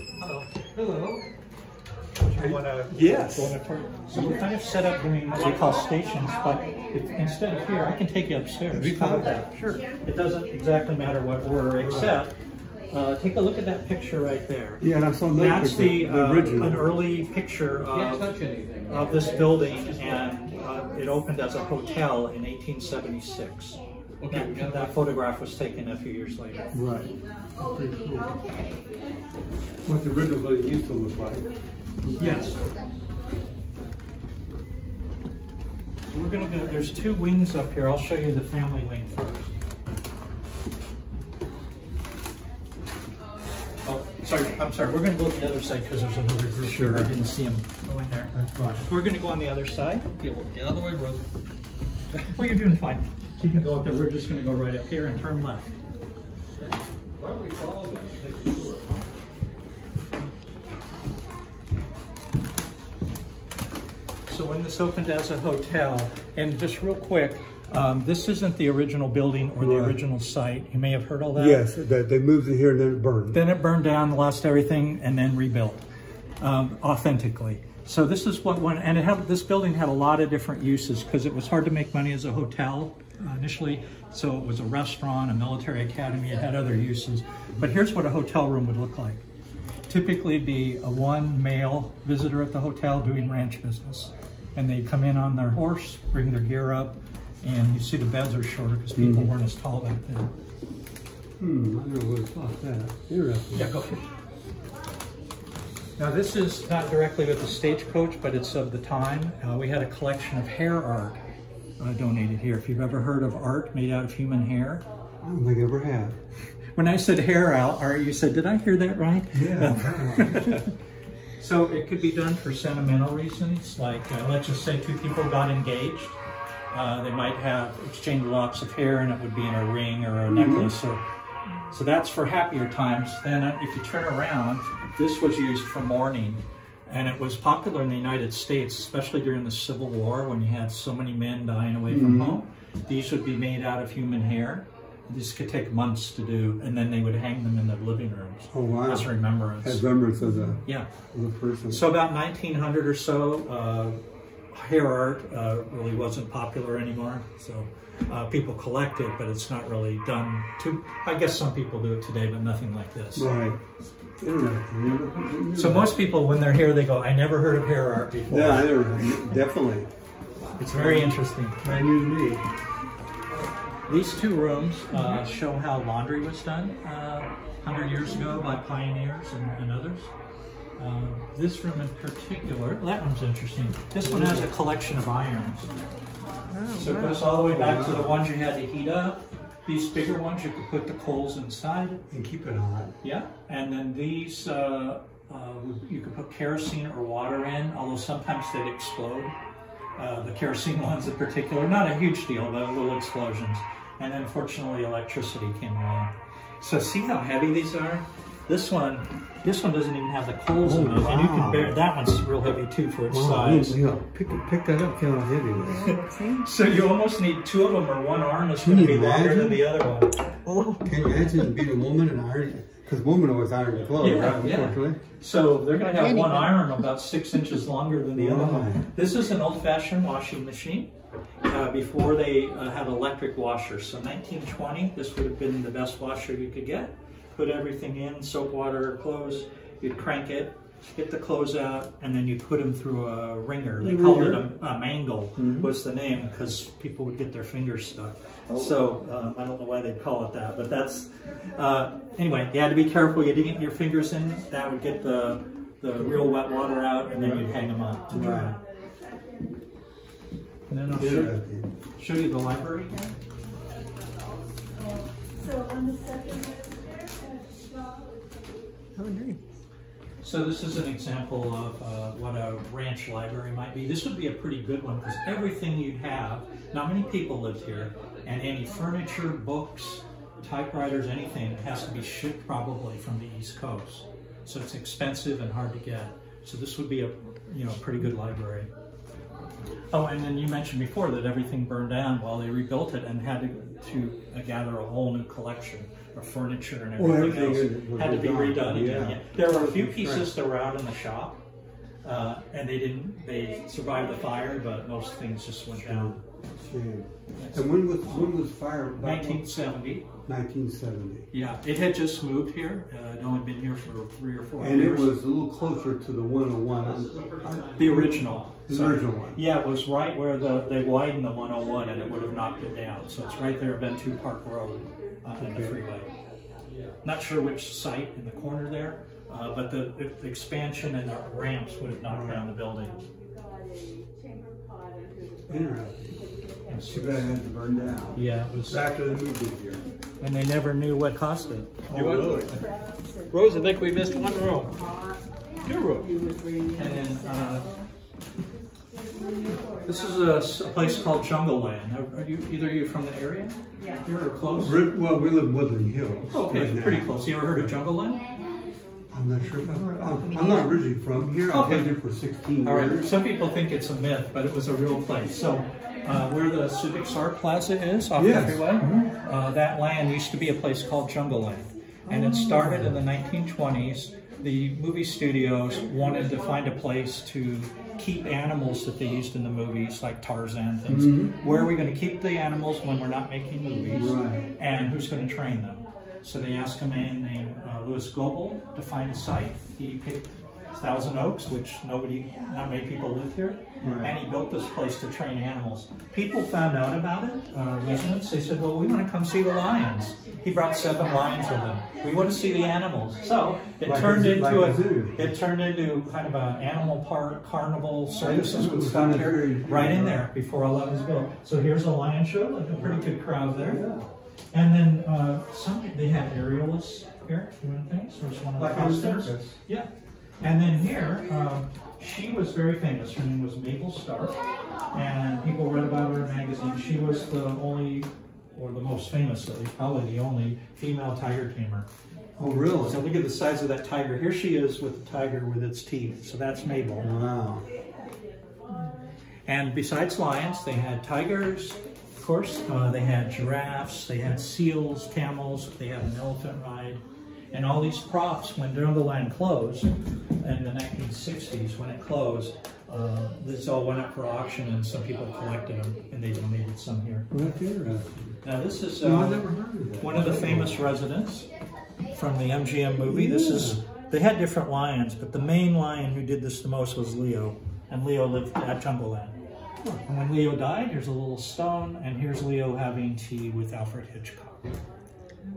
Hello. Hello. Yes. So we're kind of set up doing what we call stations, but instead of here, I can take you upstairs. We found that. Sure. It doesn't exactly matter what order, except take a look at that picture right there. Yeah, and I saw That's the original. an early picture of this building, and it opened as a hotel in 1876. Okay. That photograph was taken a few years later. Right. Pretty cool. What the original building used to look like. Yes. We're going to go, there's two wings up here. I'll show you the family wing first. Oh, sorry, I'm sorry. We're going to go to the other side because there's another group here. I didn't see them go in there. That's fine. We're going to go on the other side. Get out of the way, brother. Well, you're doing fine. You can go up there. We're just going to go right up here and turn left. Why don't we follow them? So when this opened as a hotel, and just real quick, this isn't the original building or the original site. You may have heard all that. Yes, they moved in here and then it burned. Then it burned down, lost everything, and then rebuilt authentically. So this is what one, and this building had a lot of different uses because it was hard to make money as a hotel initially. So it was a restaurant, a military academy, it had other uses. But here's what a hotel room would look like. Typically be a one male visitor at the hotel doing ranch business. And they come in on their horse, bring their gear up, and you see the beds are shorter because people weren't as tall back then. I never would have thought that. Interesting. Yeah, go ahead. Now this is not directly with the Stagecoach, but it's of the time. We had a collection of hair art donated here. If you've ever heard of art made out of human hair. I don't think I ever have. When I said hair art, you said, did I hear that right? Yeah. So it could be done for sentimental reasons, like let's just say two people got engaged. They might have exchanged locks of hair and it would be in a ring or a necklace. So that's for happier times. Then if you turn around, this was used for mourning. And it was popular in the United States, especially during the Civil War when you had so many men dying away from home. These would be made out of human hair. These could take months to do, and then they would hang them in their living rooms. Oh, wow. As a remembrance. As remembrance of the, of the person. So about 1900 or so, hair art really wasn't popular anymore. So people collect it, but it's not really done to, I guess some people do it today, but nothing like this. Right. So most people, when they're here, they go, I never heard of hair art before. Yeah, I never, definitely. It's very interesting. Brand new to me. These two rooms show how laundry was done 100 years ago by pioneers and others. This room in particular, that one's interesting. This one has a collection of irons. So it goes all the way back to the ones you had to heat up. These bigger ones, you could put the coals inside. And keep it hot. Yeah, and then these, you could put kerosene or water in, although sometimes they'd explode. The kerosene ones in particular, not a huge deal, but little explosions. And then fortunately electricity came along. So see how heavy these are? This one doesn't even have the coals in it. Wow. And you can bear, that one's real heavy too for its size. Yeah, pick that up, count how heavy it is. So you almost need two of them, or one arm is going to be longer than the other one. Oh, can you imagine being a woman and iron? Because women always iron their clothes, right? Unfortunately. So they're going to have one iron about 6 inches longer than the other one. This is an old-fashioned washing machine. Before they had electric washers. So 1920, this would have been the best washer you could get. Put everything in, soap, water, clothes. You'd crank it, get the clothes out, and then you put them through a wringer. They called it a mangle, was the name, because people would get their fingers stuck. So I don't know why they'd call it that, but that's, anyway, you had to be careful. You didn't get your fingers in. That would get the real wet water out, and then you'd hang them up to dry. And then I'll show you the library again. So on the second So this is an example of what a ranch library might be. This would be a pretty good one because everything you'd have, not many people lived here, and any furniture, books, typewriters, anything has to be shipped probably from the East Coast. So it's expensive and hard to get. So this would be a pretty good library. Oh, and then you mentioned before that everything burned down while they rebuilt it and had to gather a whole new collection of furniture and everything else. Had to be redone again. Yeah. There were a few pieces that were out in the shop, and they survived the fire, but most things just went down. And when was fire? 1970. 1970. Yeah, it had just moved here. It'd only been here for 3 or 4 years. And it was a little closer to the 101. The original. The original one. Yeah, it was right where they widened the 101 and it would have knocked it down. So it's right there at Ventura Park Road on the freeway. Not sure which site in the corner there, but the expansion and the ramps would have knocked down the building. Interesting. It's too bad it had to burn down. Yeah, it was. After the movie here. And they never knew what cost it. Oh, really? Rose, I think we missed one room. Two rooms. And then this is a place called Jungle Land. Are either of you from the area? Yeah. Here or close? Well, we live in Woodland Hills. Okay, right, pretty close. You ever heard of Jungle Land? I'm not sure about that. I'm not originally from here. I've lived here for 16 years. All right. Some people think it's a myth, but it was a real place. So where the Civic Art Plaza is off the freeway, that land used to be a place called Jungle Land. And it started in the 1920s. The movie studios wanted to find a place to keep animals that they used in the movies, like Tarzan things. Where are we going to keep the animals when we're not making movies? Right. And who's going to train them? So they asked a man named Louis Goebel to find a site. He picked Thousand Oaks, which not many people live here, and he built this place to train animals. People found out about it, residents. They said, well, we want to come see the lions. He brought 7 lions with him. We want to see the animals. So it turned into kind of an animal park, carnival, services would stop here, right in there before all that was built. So here's a lion show, like a pretty good crowd there. Yeah. And then they had aerialists here doing things. There's one of the costumes. Yeah. And then here, she was very famous. Her name was Mabel Stark, and people read about her in magazines. She was the only, or the most famous, at least, probably the only female tiger tamer. Oh, really? So look at the size of that tiger. Here she is with the tiger with its teeth. So that's Mabel. Wow. And besides lions, they had tigers, of course. They had giraffes. They had seals, camels. They had an elephant ride. And all these props, when Jungle Land closed in the 1960s, when it closed, this all went up for auction, and some people collected them, and they donated some here. Now this is one of the famous residents from the MGM movie. They had different lions, but the main lion who did this the most was Leo, and Leo lived at Jungle Land. And when Leo died, here's a little stone, and here's Leo having tea with Alfred Hitchcock.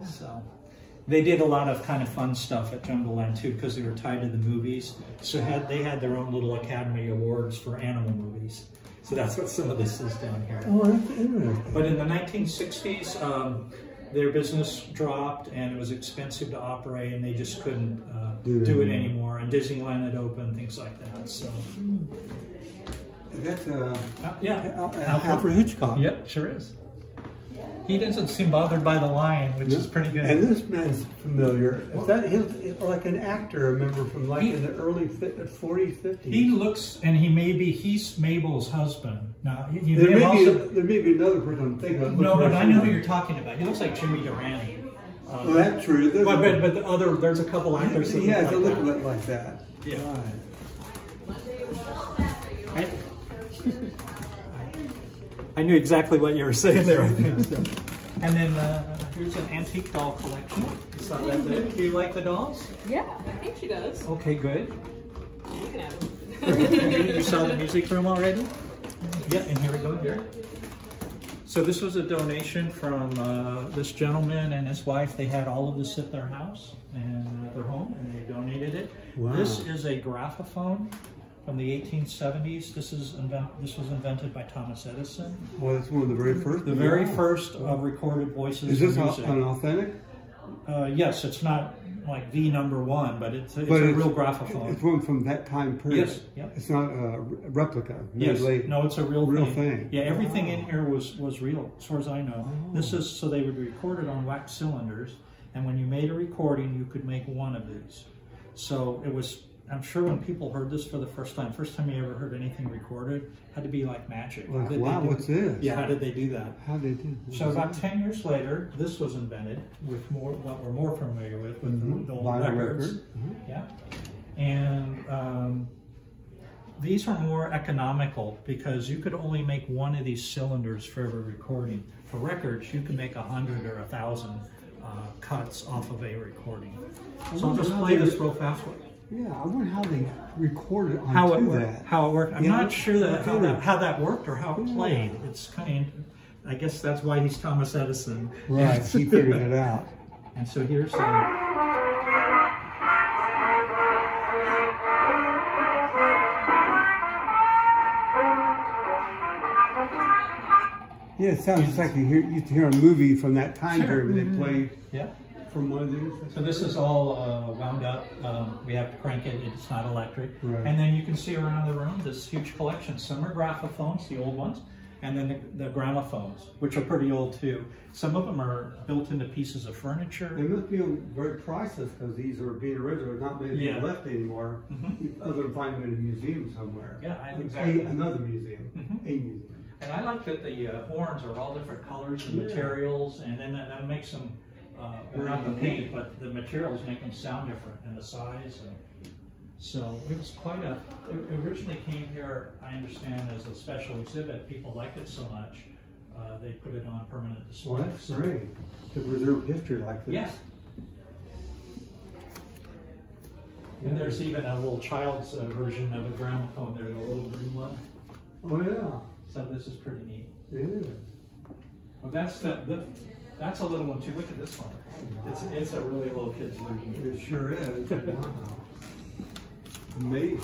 So they did a lot of kind of fun stuff at Jungle Land too, because they were tied to the movies. So they had their own little Academy Awards for animal movies. So that's what some of this is down here. Oh, that's interesting. But in the 1960s, their business dropped, and it was expensive to operate, and they just couldn't do it anymore. And Disneyland had opened, things like that. So that's Alfred Hitchcock. Yep, sure is. He doesn't seem bothered by the lion, which is pretty good. And this man's familiar. Is that his, like an actor, remember, from like in the early 40s, 50s? He looks, and he's Mabel's husband. Now, there may be another person I'm thinking of. No, but I know who you're talking about. He looks like Jimmy Durante. Well, that's true. But there's a couple actors that look like that. Yeah. Right. I knew exactly what you were saying there, I think. So. And then here's an antique doll collection. You saw that there. Do you like the dolls? Yeah, I think she does. Okay, good. Looking at them. You saw the music room already? Yeah, and here we go here. So this was a donation from this gentleman and his wife. They had all of this at their house and their home, and they donated it. Wow. This is a graphophone from the 1870s. This was invented by Thomas Edison. Well, it's one of the very first. The very first recorded voices. Is this an authentic? Yes, it's not like the #1, but it's a real graphophone. It's one from that time period. Yes, yep. It's not a replica. Yes, no, it's a real thing. Yeah, everything in here was real, as far as I know. This is so they would record it on wax cylinders, and when you made a recording, you could make one of these. So it was I'm sure when people heard this for the first time you ever heard anything recorded, had to be like magic. Like, wow, what's this? Yeah, how did they do that? How did they do this? So about 10 years later, this was invented with what we're more familiar with the old records. Yeah, and these are more economical because you could only make one of these cylinders for every recording. For records, you can make 100 or 1,000 cuts off of a recording. So I'll just play this real fast. Yeah, I wonder how they recorded onto How it worked. I'm Yeah, not sure how that worked or how it played. It's kind of, I guess that's why he's Thomas Edison. Right, he figured it out. And so here's Yeah, it sounds just like you used to hear a movie from that time period they played. Yeah. From one of these. So this is all wound up. We have to crank it. It's not electric. Right. And then you can see around the room this huge collection. Some are graphophones, the old ones, and then the gramophones, which are pretty old too. Some of them are built into pieces of furniture. They must be very priceless because these are being original. Not many left anymore, other than finding them in a museum somewhere. Yeah, exactly. Another museum, a museum. And I like that the horns are all different colors and materials, and then that makes them. Well, not the paint, but the materials make them sound different, and the size. So it was quite a. It originally came here, I understand, as a special exhibit. People liked it so much, they put it on permanent display. Well, that's great to preserve history like this. Yeah. And there's even a little child's version of a gramophone. There's a little green one. Oh yeah. So this is pretty neat. It is. Well, that's a little one too. Look at this one. It's a really little kid's version. It sure is. Wow. Amazing.